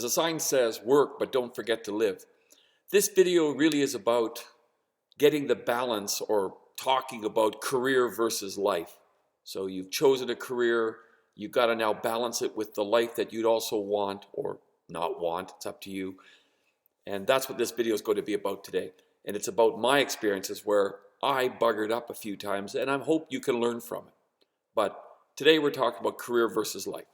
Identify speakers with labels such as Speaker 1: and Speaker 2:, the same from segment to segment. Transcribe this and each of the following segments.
Speaker 1: As the sign says, work, but don't forget to live. This video really is about getting the balance, or talking about career versus life. So you've chosen a career, you've got to now balance it with the life that you'd also want or not want. It's up to you. And that's what this video is going to be about today. And it's about my experiences where I buggered up a few times, and I hope you can learn from it. But today we're talking about career versus life.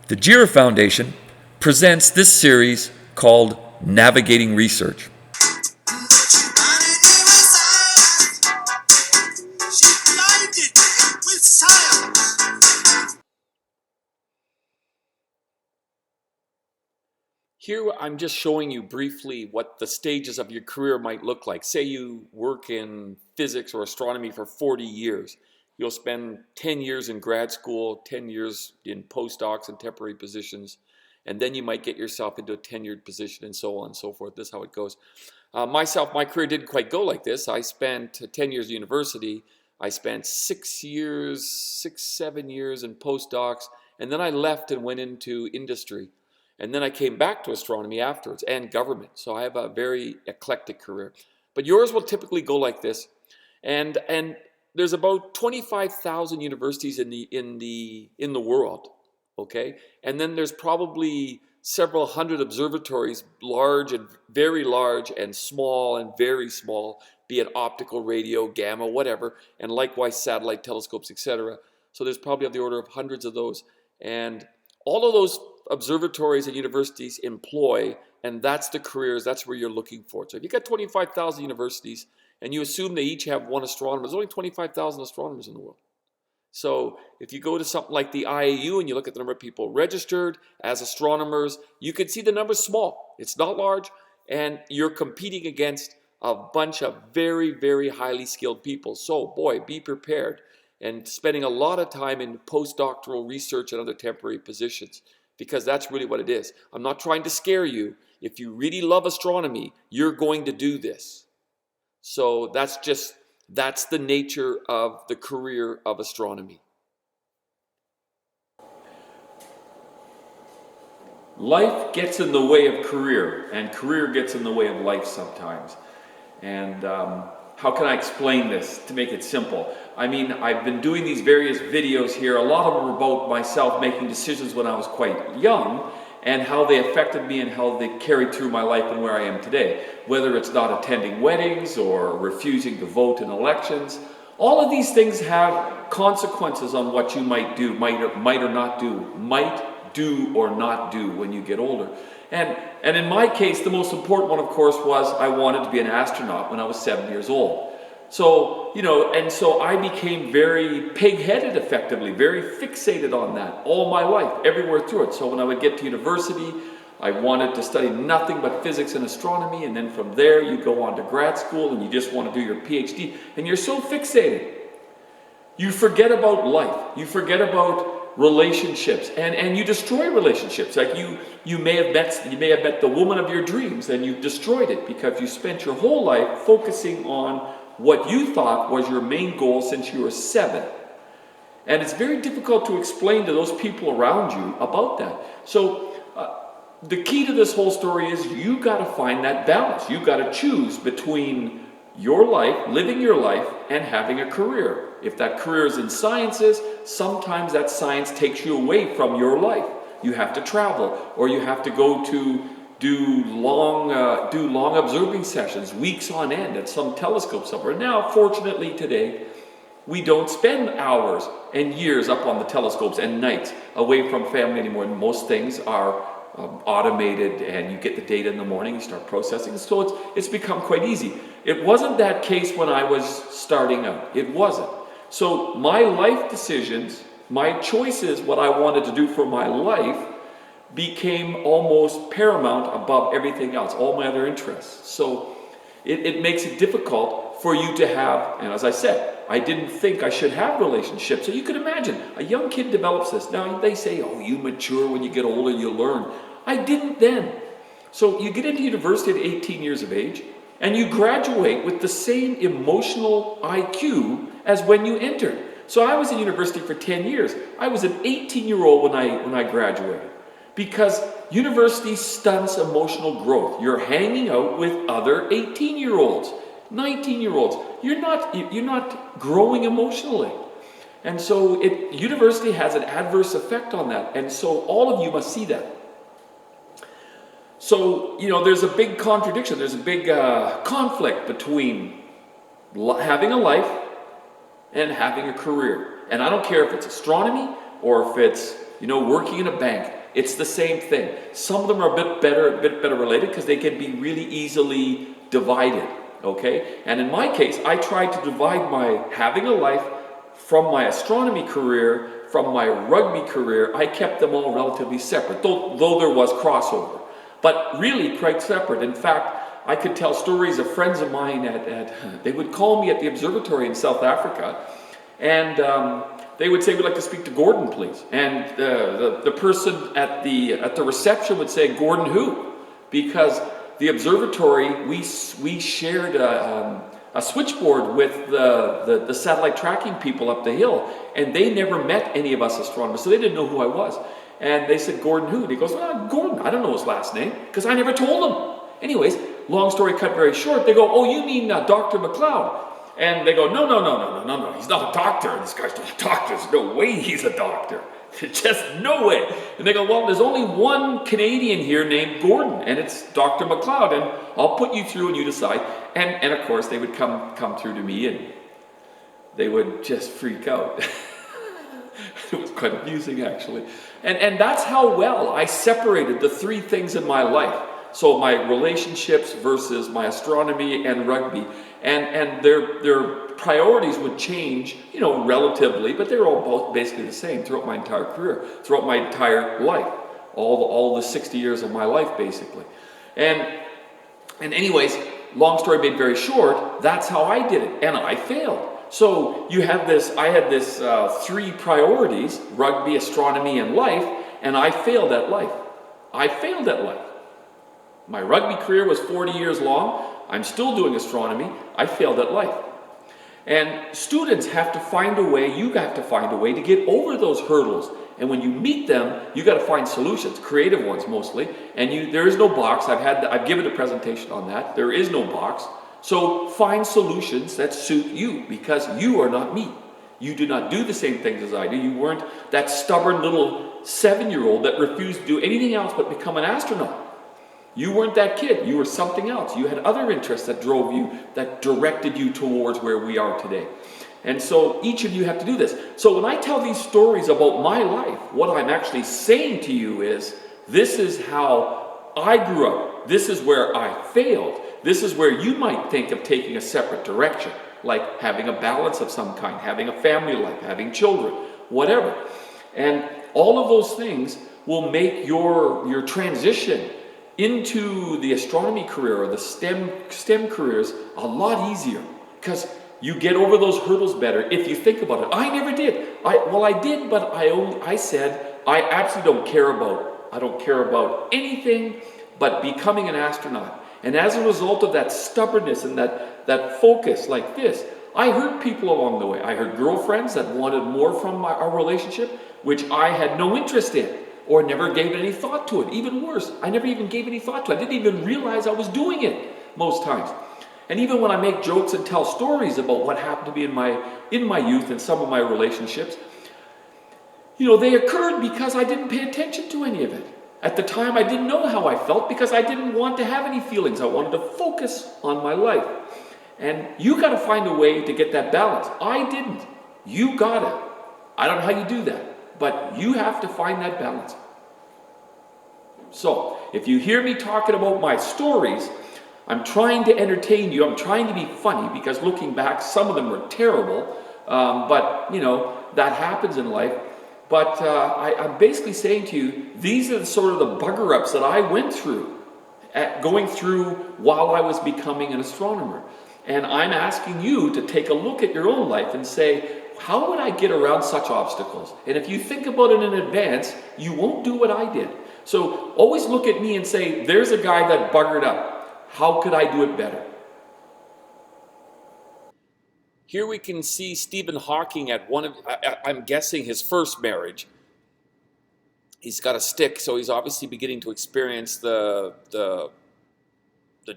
Speaker 2: The GERA Foundation presents this series called Navigating Research.
Speaker 1: Here I'm just showing you briefly what the stages of your career might look like. Say you work in physics or astronomy for 40 years. You'll spend 10 years in grad school, 10 years in postdocs and temporary positions, and then you might get yourself into a tenured position and so on and so forth. This is how it goes. My career didn't quite go like this. I spent 10 years at university. I spent 7 years in postdocs, and then I left and went into industry. And then I came back to astronomy afterwards, and government. So I have a very eclectic career. But yours will typically go like this. And there's about 25,000 universities in the world, okay? And then there's probably several hundred observatories, large and small and very small, be it optical, radio, gamma, whatever, and likewise satellite telescopes, etc. So there's probably of the order of hundreds of those. And all of those observatories and universities employ, and that's the careers, that's where you're looking for. So if you've got 25,000 universities and you assume they each have one astronomer, there's only 25,000 astronomers in the world. So if you go to something like the IAU and you look at the number of people registered as astronomers, you can see the number's small. It's not large, and you're competing against a bunch of very, very highly skilled people. So boy, be prepared, and spending a lot of time in postdoctoral research and other temporary positions, because that's really what it is. I'm not trying to scare you. If you really love astronomy, you're going to do this. So that's the nature of the career of astronomy. Life gets in the way of career, and career gets in the way of life sometimes. And how can I explain this to make it simple? I mean, I've been doing these various videos here. A lot of them are about myself making decisions when I was quite young, and how they affected me and how they carried through my life and where I am today. Whether it's not attending weddings or refusing to vote in elections, all of these things have consequences on what you might do, might do or not do when you get older. And in my case, the most important one, of course, was I wanted to be an astronaut when I was 7 years old. So, and so I became very pig-headed, effectively, very fixated on that all my life, everywhere through it. So when I would get to university, I wanted to study nothing but physics and astronomy, and then from there you go on to grad school and you just want to do your PhD, and you're so fixated. You forget about life, you forget about relationships, and you destroy relationships. Like you may have met the woman of your dreams, and you've destroyed it because you spent your whole life focusing on what you thought was your main goal since you were 7. And it's very difficult to explain to those people around you about that. So the key to this whole story is you got to find that balance. You got to choose between your life, living your life, and having a career. If that career is in sciences, sometimes that science takes you away from your life. You have to travel, or you have to go to do long observing sessions, weeks on end at some telescope somewhere. Now, fortunately today, we don't spend hours and years up on the telescopes and nights away from family anymore. Most things are automated, and you get the data in the morning, you start processing. So it's become quite easy. It wasn't that case when I was starting out. It wasn't. So my life decisions, my choices, what I wanted to do for my life, became almost paramount above everything else, all my other interests. So it makes it difficult for you to have, and as I said, I didn't think I should have relationships. So you could imagine, a young kid develops this. Now they say, oh, you mature when you get older, you learn. I didn't then. So you get into university at 18 years of age, and you graduate with the same emotional IQ as when you entered. So I was in university for 10 years. I was an 18-year-old when I graduated. Because university stunts emotional growth. You're hanging out with other 18-year-olds, 19-year-olds. You're not growing emotionally. And so university has an adverse effect on that. And so all of you must see that. So, there's a big contradiction. There's a big conflict between having a life and having a career. And I don't care if it's astronomy or if it's, working in a bank. It's the same thing. Some of them are a bit better related because they can be really easily divided, okay? And in my case, I tried to divide my having a life from my astronomy career, from my rugby career. I kept them all relatively separate, though there was crossover. But really quite separate. In fact, I could tell stories of friends of mine they would call me at the observatory in South Africa, and they would say, "We'd like to speak to Gordon, please." And the person at the reception would say, "Gordon who?" Because the observatory, we shared a switchboard with the satellite tracking people up the hill, and they never met any of us astronomers, so they didn't know who I was. And they said, "Gordon who?" And he goes, "Gordon, I don't know his last name, because I never told him." Anyways, long story cut very short, they go, "Oh, you mean Dr. McLeod?" And they go, no, he's not a doctor. This guy's not a doctor. There's no way he's a doctor. Just no way. And they go, "Well, there's only one Canadian here named Gordon, and it's Dr. McLeod, and I'll put you through and you decide." And of course, they would come through to me, and they would just freak out. It was quite amusing, actually. And that's how well I separated the three things in my life. So my relationships versus my astronomy and rugby. And their priorities would change, relatively, but they were all both basically the same throughout my entire career, throughout my entire life, all the 60 years of my life, basically. And anyways, long story made very short, that's how I did it, and I failed. So I had this three priorities: rugby, astronomy, and life, and I failed at life. My rugby career was 40 years long. I'm still doing astronomy. I failed at life. And students have to find a way, you have to find a way to get over those hurdles. And when you meet them, you got to find solutions, creative ones mostly. And there is no box. I've given a presentation on that. There is no box. So find solutions that suit you, because you are not me. You do not do the same things as I do. You weren't that stubborn little 7-year-old that refused to do anything else but become an astronaut. You weren't that kid. You were something else. You had other interests that drove you, that directed you towards where we are today. And so each of you have to do this. So when I tell these stories about my life, what I'm actually saying to you is, this is how I grew up. This is where I failed. This is where you might think of taking a separate direction, like having a balance of some kind, having a family life, having children, whatever. And all of those things will make your transition into the astronomy career or the STEM careers a lot easier, because you get over those hurdles better if you think about it. I never did. I did, but I said I absolutely don't care about anything but becoming an astronaut. And as a result of that stubbornness and that focus like this, I hurt people along the way. I hurt girlfriends that wanted more from our relationship, which I had no interest in, or never gave any thought to it. Even worse, I never even gave any thought to it. I didn't even realize I was doing it most times. And even when I make jokes and tell stories about what happened to me in my youth and some of my relationships, they occurred because I didn't pay attention to any of it. At the time, I didn't know how I felt because I didn't want to have any feelings. I wanted to focus on my life. And you got to find a way to get that balance. I didn't. You got it. I don't know how you do that, but you have to find that balance. So, if you hear me talking about my stories, I'm trying to entertain you. I'm trying to be funny, because looking back, some of them were terrible. But that happens in life. But I'm basically saying to you, these are the sort of the bugger-ups that I went through, going through while I was becoming an astronomer. And I'm asking you to take a look at your own life and say, how would I get around such obstacles? And if you think about it in advance, you won't do what I did. So always look at me and say, there's a guy that buggered up. How could I do it better? Here we can see Stephen Hawking at I'm guessing his first marriage. he's got a stick, so he's obviously beginning to experience the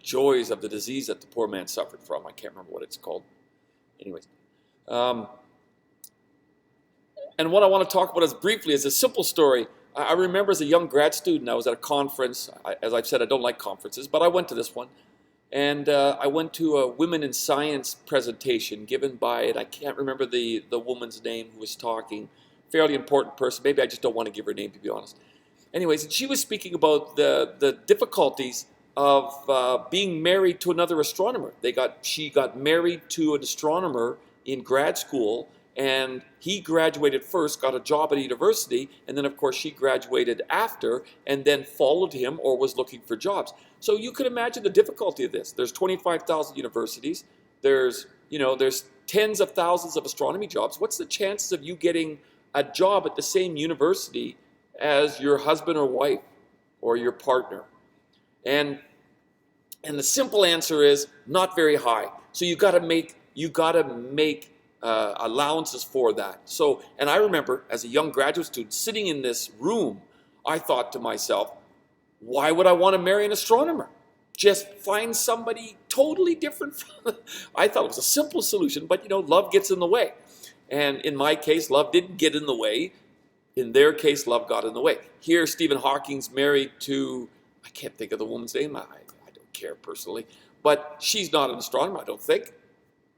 Speaker 1: joys of the disease that the poor man suffered from. I can't remember what it's called. Anyways. And what I want to talk about briefly is a simple story. I remember as a young grad student, I was at a conference. As I've said, I don't like conferences, but I went to this one. And I went to a Women in Science presentation given by, and I can't remember the woman's name who was talking, fairly important person. Maybe I just don't want to give her name, to be honest. Anyways, she was speaking about the difficulties of being married to another astronomer. She got married to an astronomer in grad school, and he graduated first, got a job at a university, and then of course she graduated after, and then followed him or was looking for jobs. So you could imagine the difficulty of this. There's 25,000 universities. There's tens of thousands of astronomy jobs. What's the chances of you getting a job at the same university as your husband or wife or your partner? And the simple answer is not very high. So you got to make allowances for that. So, and I remember as a young graduate student sitting in this room, I thought to myself, why would I want to marry an astronomer? Just find somebody totally different. I thought it was a simple solution, but love gets in the way. And in my case, love didn't get in the way. In their case, love got in the way. Here, Stephen Hawking's married to, I can't think of the woman's name. I don't care personally. But she's not an astronomer, I don't think.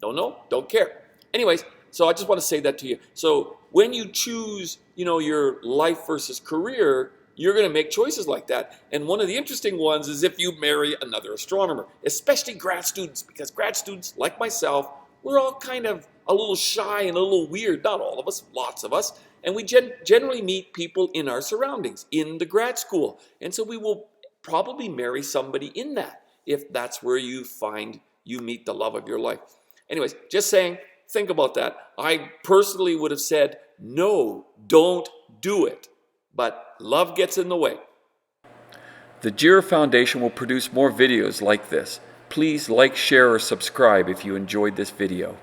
Speaker 1: Don't care. Anyways, so I just want to say that to you. So when you choose, your life versus career, you're going to make choices like that. And one of the interesting ones is if you marry another astronomer, especially grad students, because grad students, like myself, we're all kind of a little shy and a little weird. Not all of us, lots of us. And we generally meet people in our surroundings, in the grad school. And so we will probably marry somebody in that, if that's where you meet the love of your life. Anyways, just saying, think about that. I personally would have said, no, don't do it. But love gets in the way.
Speaker 2: The GERA Foundation will produce more videos like this. Please like, share, or subscribe if you enjoyed this video.